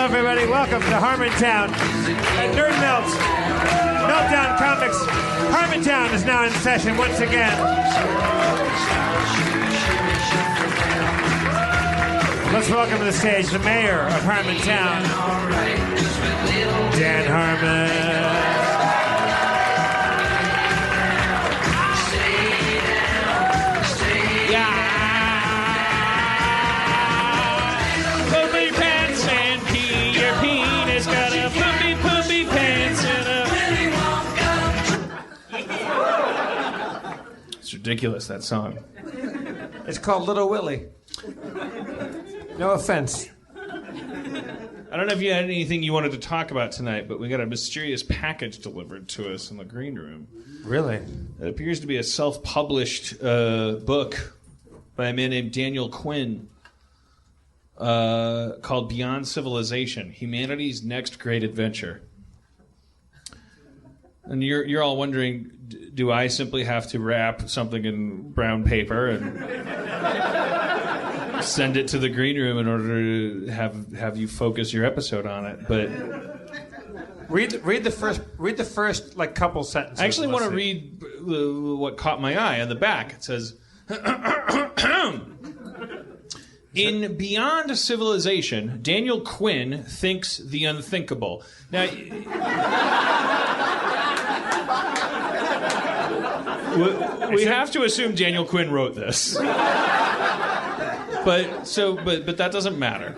everybody. Welcome to Harmontown at Nerd Melt. Meltdown Comics. Harmontown is now in session once again. Let's welcome to the stage the mayor of Harmontown, Dan Harmon. Ridiculous, that song. It's called Little Willie. No offense. I don't know if you had anything you wanted to talk about tonight, but we got a mysterious package delivered to us in the green room. Really? It appears to be a self-published book by a man named Daniel Quinn called Beyond Civilization, Humanity's Next Great Adventure. And you're all wondering, do I simply have to wrap something in brown paper and send it to the green room in order to have you focus your episode on it? But read the first like couple sentences. I actually want to read what caught my eye on the back. It says, in Beyond Civilization, Daniel Quinn thinks the unthinkable. Now, we have to assume Daniel Quinn wrote this, but that doesn't matter.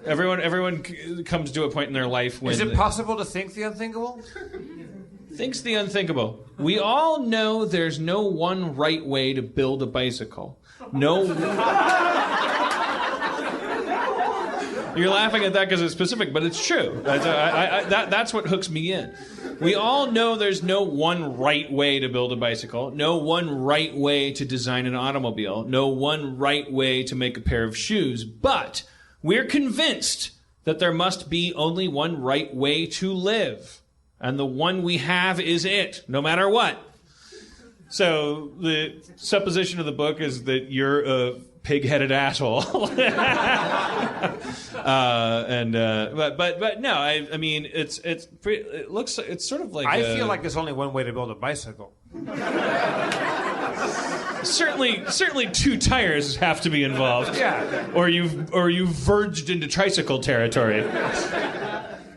Everyone comes to a point in their life when is it possible to think the unthinkable? Thinks the unthinkable. We all know there's no one right way to build a bicycle. No. You're laughing at that because it's specific, but it's true. That's what hooks me in. We all know there's no one right way to build a bicycle, no one right way to design an automobile, no one right way to make a pair of shoes, but we're convinced that there must be only one right way to live, and the one we have is it, no matter what. So the supposition of the book is that you're a pig-headed asshole. But no, I mean it's sort of like I feel like there's only one way to build a bicycle. Certainly two tires have to be involved. Yeah. Or you've verged into tricycle territory.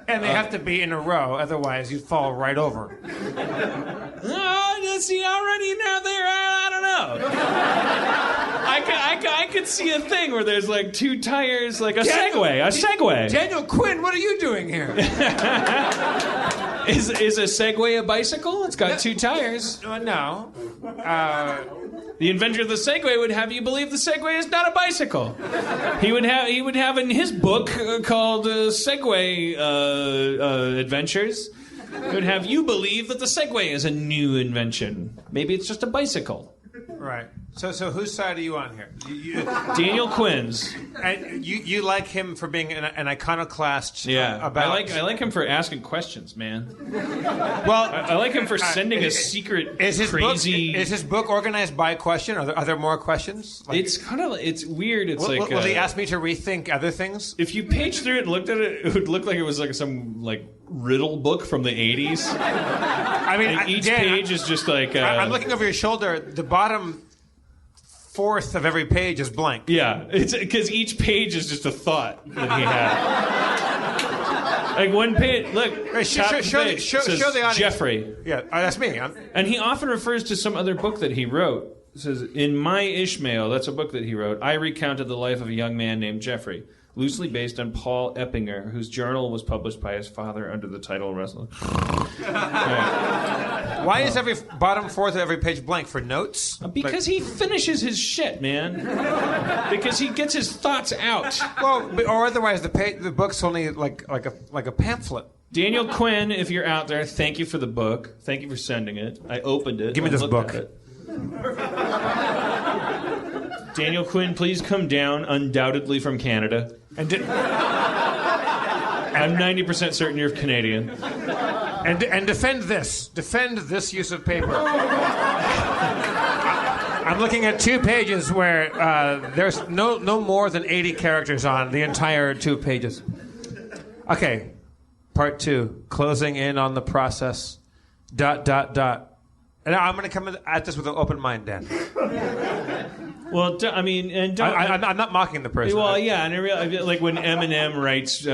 And they have to be in a row, otherwise you fall right over. See, already now there, I don't know. I could see a thing where there's like two tires, like a Segway. Daniel Quinn, what are you doing here? Is a Segway a bicycle? It's got two tires. No. The inventor of the Segway would have you believe the Segway is not a bicycle. He would have in his book called Segway Adventures. It would have you believe that the Segway is a new invention. Maybe it's just a bicycle. Right. So whose side are you on here? Daniel Quinn's. And you like him for being an iconoclast? Yeah. I like him for asking questions, man. Well, I like him for sending a secret crazy. Is his book organized by question? Are there more questions? It's weird. It's will he ask me to rethink other things? If you page through it and looked at it, it would look like it was like some riddle book from the 80s. I mean, each page is just like. I'm looking over your shoulder. The bottom fourth of every page is blank. Yeah, it's because each page is just a thought that he had. Like one page, look, show the audience. Jeffrey. Yeah, that's me. And he often refers to some other book that he wrote. It says, in My Ishmael, that's a book that he wrote, I recounted the life of a young man named Jeffrey, loosely based on Paul Eppinger, whose journal was published by his father under the title Wrestler. Why is every bottom fourth of every page blank? For notes? Because he finishes his shit, man. Because he gets his thoughts out. Well, or otherwise the book's only like a pamphlet. Daniel Quinn, if you're out there, thank you for the book. Thank you for sending it. I opened it. Give me this book. Daniel Quinn, please come down, undoubtedly from Canada. I'm 90% certain you're Canadian. And defend this. Defend this use of paper. I'm looking at 2 pages where there's no more than 80 characters on the entire 2 pages. Okay, part 2, closing in on the process, ... And I'm going to come at this with an open mind, Dan. Well, I mean, and don't. I'm not mocking the person. Well, yeah, and I feel like when Eminem writes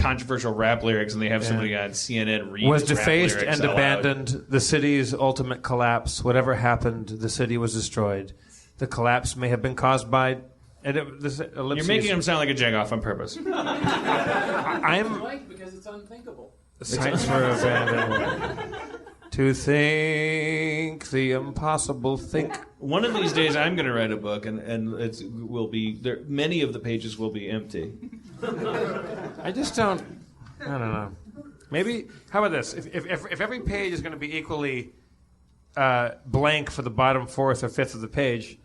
controversial rap lyrics and they have somebody on CNN read was his rap defaced lyrics and out abandoned. loud. The city's ultimate collapse. Whatever happened, the city was destroyed. The collapse may have been caused by. You're making him sound like a jagoff on purpose. I'm because it's unthinkable. Science for abandonment. To think the impossible. Think. One of these days, I'm going to write a book, and it will be there. Many of the pages will be empty. I just don't. I don't know. Maybe. How about this? If every page is going to be equally blank for the bottom fourth or fifth of the page,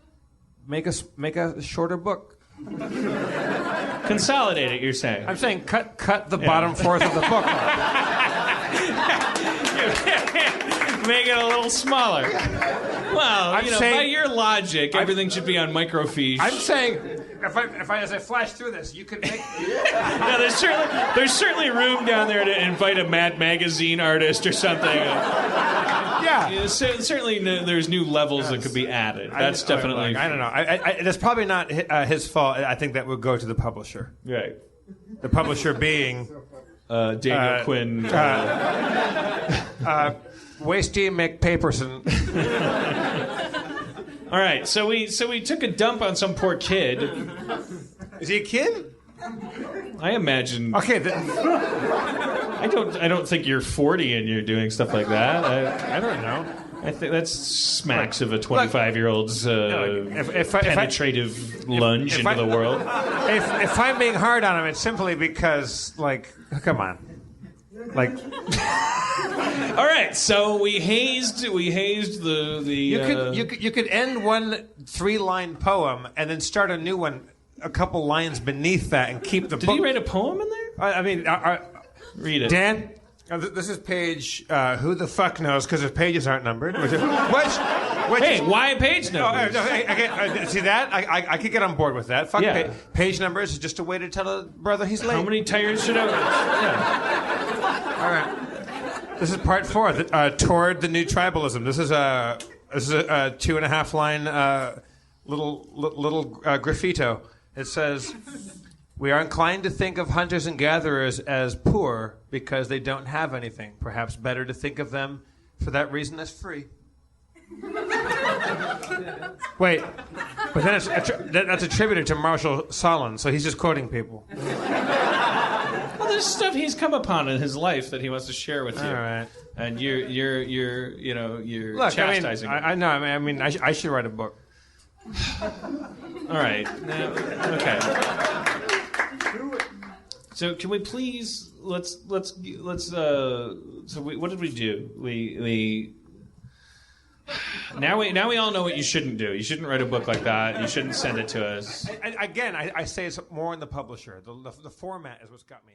make a shorter book. Consolidate it. You're saying? I'm saying cut the bottom fourth of the book off. Make it a little smaller. Well, by your logic, everything should be on microfiche. I'm saying, as I flash through this, you could make. Yeah, there's certainly room down there to invite a Mad Magazine artist or something. Yeah. Certainly, there's new levels that could be added. That's definitely. I don't know. That's probably not his fault. I think that would go to the publisher. Right. The publisher being Daniel Quinn. Wasty McPaperson. All right, so we took a dump on some poor kid. Is he a kid? I imagine. Okay. I don't think you're 40 and you're doing stuff like that. I don't know. I think that's smacks of a 25-year-old's penetrative lunge into the world. If I'm being hard on him, it's simply because, come on. All right, so we hazed the You could end one 3-line poem and then start a new one a couple lines beneath that and keep the book. Did he write a poem in there? I mean, read it. Dan, this is page, who the fuck knows, because the pages aren't numbered. Why page numbers? See that? I could get on board with that. Fuck Yeah. page numbers is just a way to tell a brother he's late. How many tires should I... Yeah. All right. This is part 4, toward the new tribalism. This is a 2.5 line little graffito. It says, "We are inclined to think of hunters and gatherers as poor because they don't have anything. Perhaps better to think of them for that reason as free." Wait, but then that's attributed to Marshall Solon, so he's just quoting people. Well, there's stuff he's come upon in his life that he wants to share with you. All right. And you're Look, chastising him. I know. I mean, I should write a book. All right. Okay. So can we please let's what did we do? We now we all know what you shouldn't do. You shouldn't write a book like that. You shouldn't send it to us. Again, I say it's more in the publisher. The format is what's got me.